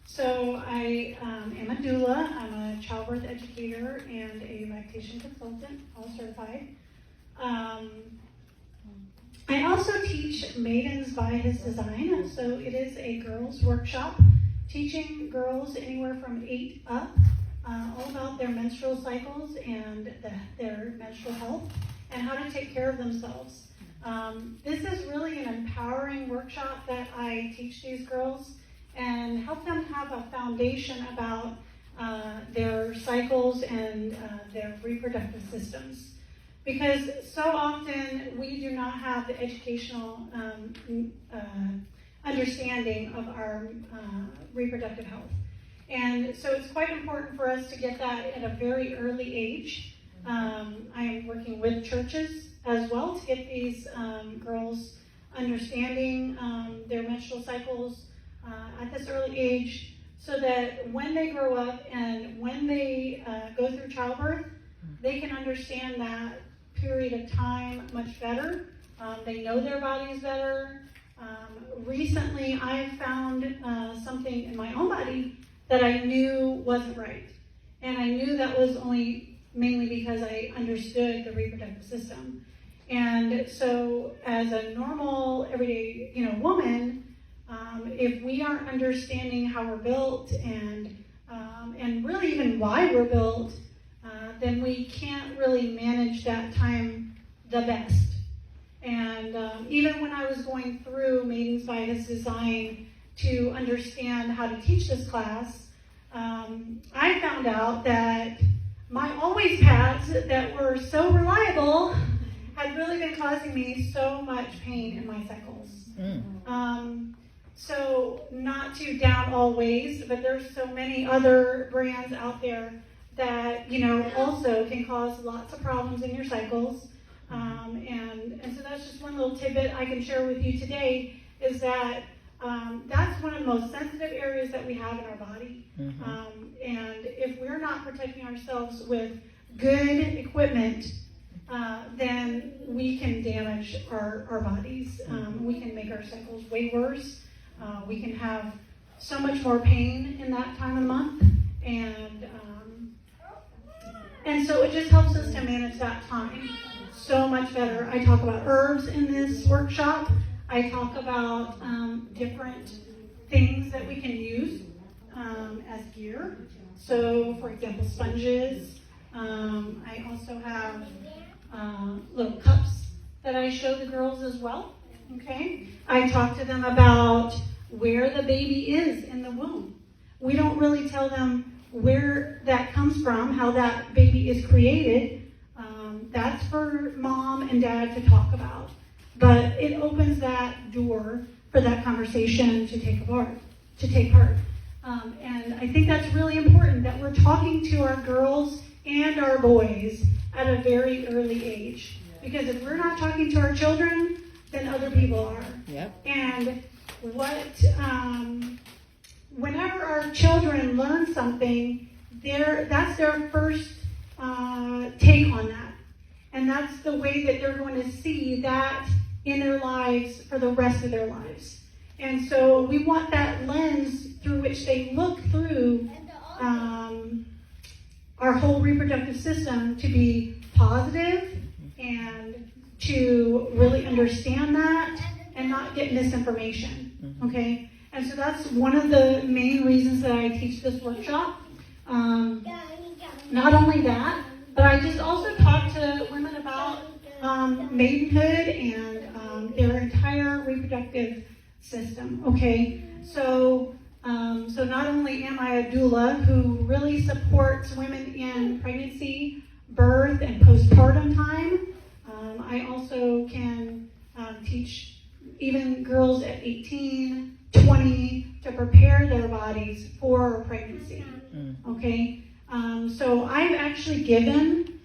So I am a doula. I'm a childbirth educator and a lactation consultant, all certified. I also teach Maidens by His Design. So it is a girls' workshop teaching girls anywhere from 8 up all about their menstrual cycles and their menstrual health and how to take care of themselves. This is really an empowering workshop that I teach these girls and help them have a foundation about their cycles and their reproductive systems. Because so often we do not have the educational understanding of our reproductive health. And so it's quite important for us to get that at a very early age. I am working with churches as well to get these girls understanding their menstrual cycles at this early age, so that when they grow up and when they go through childbirth, they can understand that period of time much better. They know their bodies better. Recently, I found something in my own body that I knew wasn't right. And I knew that was only mainly because I understood the reproductive system. And so as a normal, everyday, woman, if we aren't understanding how we're built and really even why we're built, then we can't really manage that time the best. And even when I was going through Maidens by His Design to understand how to teach this class, I found out that my always pads that were so reliable had really been causing me so much pain in my cycles. So not to down all ways, but there's so many other brands out there that, also can cause lots of problems in your cycles. And so that's just one little tidbit I can share with you today, is that that's one of the most sensitive areas that we have in our body. And if we're not protecting ourselves with good equipment, then we can damage our bodies. We can make our cycles way worse. We can have so much more pain in that time of the month. And so it just helps us to manage that time so much better. I talk about herbs in this workshop. I talk about different things that we can use as gear. So, for example, sponges. I also have little cups that I show the girls as well. Okay? I talk to them about where the baby is in the womb. We don't really tell them where that comes from, how that baby is created. That's for mom and dad to talk about. But it opens that door for that conversation to take part. And I think that's really important, that we're talking to our girls and our boys at a very early age. Because if we're not talking to our children, then other people are. Yep. And whenever our children learn something, that's their first take on that. And that's the way that they're going to see that in their lives for the rest of their lives. And so we want that lens through which they look through our whole reproductive system to be positive and to really understand that and not get misinformation, okay? And so that's one of the main reasons that I teach this workshop. Not only that, but I just also talk to women about maidenhood and their entire reproductive system, okay? So not only am I a doula who really supports women in pregnancy, birth, and postpartum time, I also can teach even girls at 18, 20 to prepare their bodies for pregnancy, okay? So I've actually given